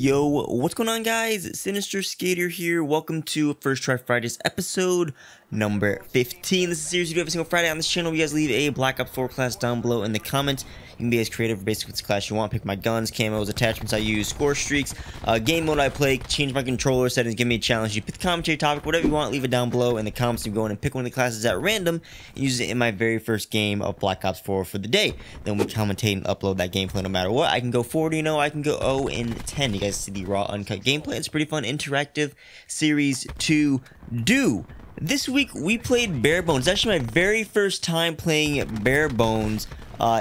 Yo, what's going on, guys? Sinister Skater here. Welcome to First Try Fridays episode number 15. This is a series we do every single Friday on this channel. You guys leave a Black Ops 4 class down below in the comments. You can be as creative or basic with this class you want. Pick my guns, camos, attachments I use, score streaks, game mode I play, change my controller settings, give me a challenge. You pick the commentary topic, whatever you want, leave it down below in the comments. You go in and pick one of the classes at random and use it in my very first game of Black Ops 4 for the day. Then we commentate and upload that gameplay no matter what. I can go 40-0, I can go 0-10. You guys see the raw, uncut gameplay. It's pretty fun, interactive series to do. This week we played Barebones. It's actually my very first time playing Barebones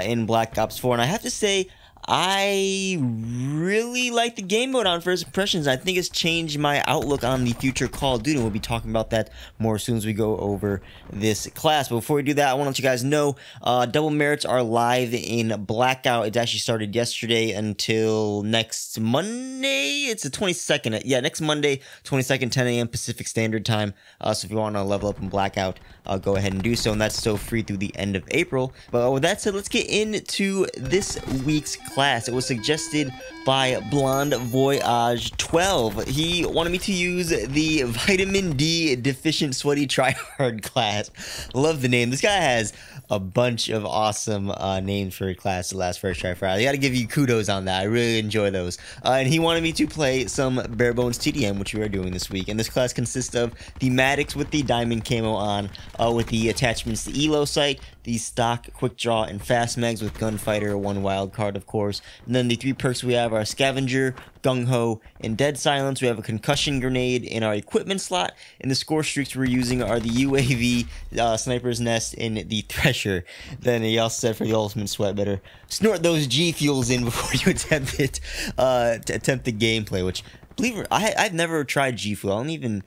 in Black Ops 4, and I have to say I really like the game mode on first impressions. I think it's changed my outlook on the future Call of Duty. We'll be talking about that more as soon as we go over this class. But before we do that, I want to let you guys know double merits are live in Blackout. It actually started yesterday until next Monday. It's the 22nd. Yeah, next Monday, 22nd, 10 a.m. Pacific Standard Time. So if you want to level up in Blackout, go ahead and do so. And that's still free through the end of April. But with that said, let's get into this week's class. It was suggested by Blonde Voyage 12. He wanted me to use the Vitamin D Deficient Sweaty Tryhard class. Love the name. This guy has a bunch of awesome names for a class the last First Try Friday. I gotta give you kudos on that. I really enjoy those. And he wanted me to play some Barebones TDM, which we are doing this week. And this class consists of the Maddox with the diamond camo on, with the attachments, the 𝐓𝐡𝐚𝐧𝐤𝐬 the stock, quick draw, and fast mags with gunfighter, one wild card, of course. And then the three perks we have are 𝐓𝐡𝐚𝐧𝐤𝐬, gung-ho, and dead silence. We have a concussion grenade in our equipment slot, and the score streaks we're using are the UAV, sniper's nest, and the thresher. Then he also said for the ultimate sweat, better snort those G fuels in before you attempt it, to attempt the gameplay. Which, believe it, I've never tried G fuel. I don't even.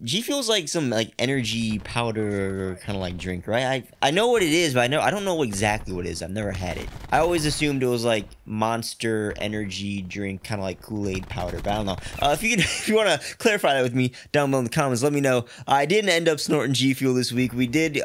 G Fuel's like some like energy powder kind of like drink, right? I know what it is, but I don't know exactly what it is. I've never had it. I always assumed it was like Monster energy drink, kind of like Kool-Aid powder, but I don't know. If you want to clarify that with me down below in the comments, let me know. I didn't end up snorting G Fuel this week. We did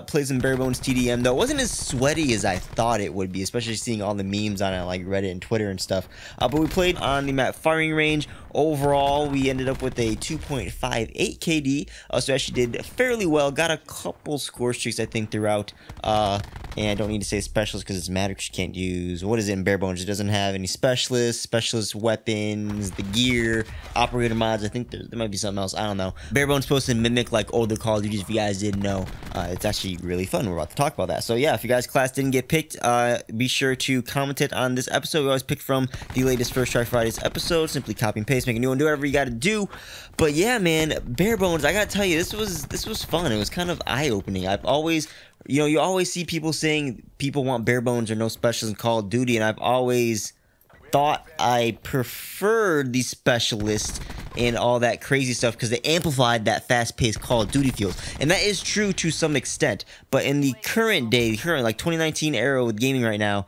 play some Barebones TDM though. It wasn't as sweaty as I thought it would be, especially seeing all the memes on it like Reddit and Twitter and stuff. But we played on the map Firing Range. Overall, we ended up with a 2.58 KD, so actually did fairly well. Got a couple score streaks, I think, throughout. And I don't need to say specialists because it's Maddox. You can't use, what is it in Barebones? It doesn't have any specialists, specialist weapons, the gear, operator mods. I think there might be something else. I don't know. Barebones supposed to mimic like older Call of Duty. If you guys didn't know, it's actually really fun. We're about to talk about that. So yeah, if you guys' class didn't get picked, be sure to comment it on this episode. We always pick from the latest First Try Fridays episode. Simply copy and paste, make a new one, do whatever you got to do. But yeah, man, Barebones, I gotta tell you, this was fun. It was kind of eye-opening. I've always, you always see people saying people want Barebones or no specials in Call of Duty, and I've always thought I preferred the specialists and all that crazy stuff because they amplified that fast-paced Call of Duty feels. And that is true to some extent. But in the current day, like 2019 era with gaming right now,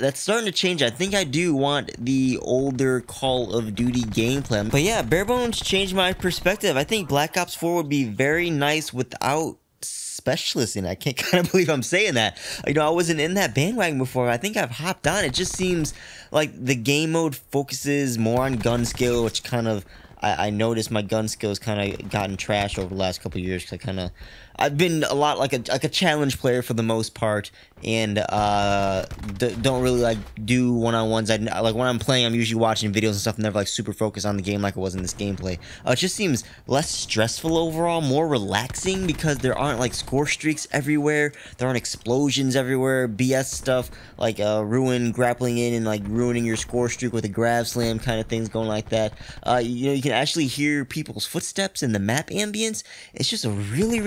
that's starting to change. I think I do want the older Call of Duty gameplay. But yeah, Barebones changed my perspective. I think Black Ops 4 would be very nice without specialists in it. I can't kind of believe I'm saying that. I wasn't in that bandwagon before. I think I've hopped on. It just seems like the game mode focuses more on gun skill, which kind of, I noticed my gun skills kind of gotten trashed over the last couple of years because I've been a lot like a challenge player for the most part, and don't really like do one-on-ones. Like when I'm playing, I'm usually watching videos and stuff, never like super focused on the game like it was in this gameplay. It just seems less stressful overall, more relaxing because there aren't like score streaks everywhere, there aren't explosions everywhere, BS stuff like ruin grappling in and like ruining your score streak with a grab slam kind of things going like that. You can actually hear people's footsteps in the map ambience. It's just a really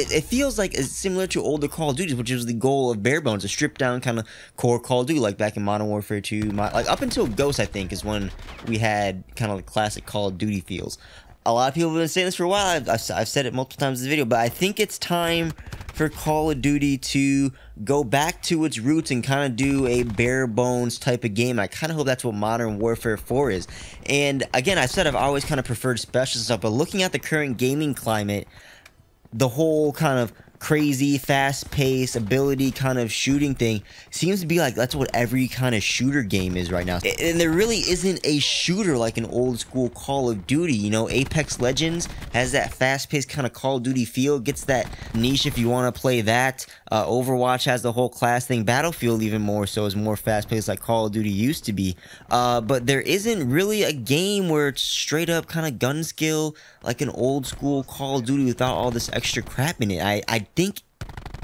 it feels like it's similar to older Call of Duty, which was the goal of Barebones, a stripped down kind of core Call of Duty, like back in Modern Warfare 2, like up until Ghost, I think, is when we had kind of the classic Call of Duty feels. A lot of people have been saying this for a while. I've said it multiple times in the video, but I think it's time for Call of Duty to go back to its roots and kind of do a bare bones type of game. I kind of hope that's what Modern Warfare 4 is. And again, I said I've always kind of preferred special stuff, but looking at the current gaming climate, the whole kind of crazy, fast-paced, ability kind of shooting thing seems to be like that's what every kind of shooter game is right now. And there really isn't a shooter like an old school Call of Duty. You know, Apex Legends has that fast-paced kind of Call of Duty feel, gets that niche if you want to play that. Overwatch has the whole class thing. Battlefield even more so is more fast-paced like Call of Duty used to be. But there isn't really a game where it's straight up kind of gun skill like an old school Call of Duty without all this extra crap in it. I think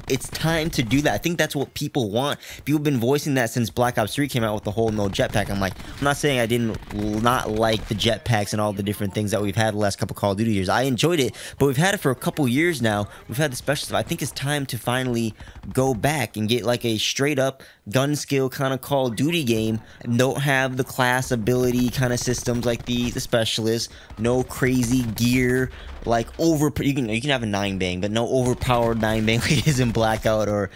it's time to do that. I think that's what people want. People have been voicing that since Black Ops 3 came out with the whole no jetpack. I'm not saying I didn't not like the jetpacks and all the different things that we've had the last couple Call of Duty years. I enjoyed it, but we've had it for a couple years now. We've had the special stuff. I think it's time to finally go back and get like a straight up gun skill kind of Call of Duty game. Don't have the class ability kind of systems like the specialists. No crazy gear. Like you can have a 9-bang, but no overpowered 9-bang like it is in Blackout or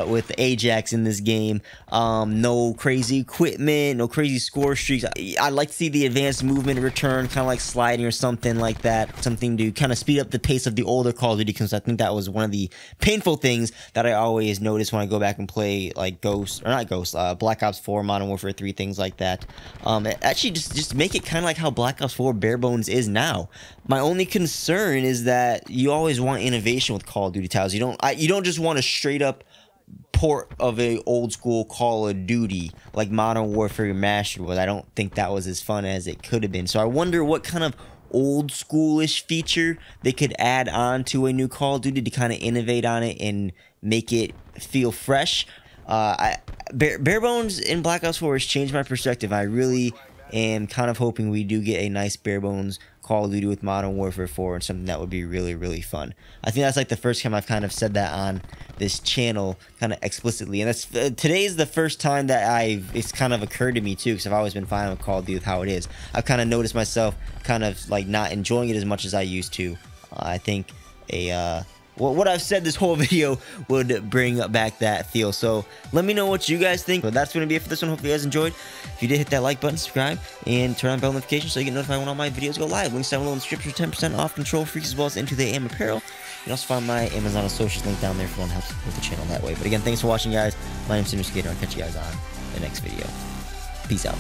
with Ajax in this game. No crazy equipment, no crazy score streaks. I'd like to see the advanced movement return, kind of like sliding or something like that. Something to kind of speed up the pace of the older Call of Duty, because I think that was one of the painful things that I always notice when I go back and play like Black Ops 4, Modern Warfare 3, things like that. Actually, just make it kind of like how Black Ops 4 Barebones is now. My only concern is that you always want innovation with Call of Duty titles. You don't just want a straight up port of a old school Call of Duty like Modern Warfare Remastered was. I don't think that was as fun as it could have been. So I wonder what kind of old schoolish feature they could add on to a new Call of Duty to kind of innovate on it and make it feel fresh. Barebones in Black Ops 4 has changed my perspective. I really am kind of hoping we do get a nice Barebones Call of Duty with Modern Warfare 4 and something that would be really, really fun. I think that's like the first time I've kind of said that on this channel kind of explicitly. And that's today is the first time that it's kind of occurred to me too, because I've always been fine with Call of Duty with how it is. I've kind of noticed myself kind of like not enjoying it as much as I used to. I think what I've said this whole video would bring back that feel. So let me know what you guys think. But that's going to be it for this one. Hopefully you guys enjoyed. If you did, hit that like button, subscribe, and turn on bell notifications so you get notified when all my videos go live. Links down below in the description. 10% off Control Freaks as well as Into the AM apparel. You can also find my Amazon socials link down there if you want to help support the channel that way. But again, thanks for watching, guys. My name's 𝐓𝐡𝐚𝐧𝐤𝐬. I'll catch you guys on the next video. Peace out.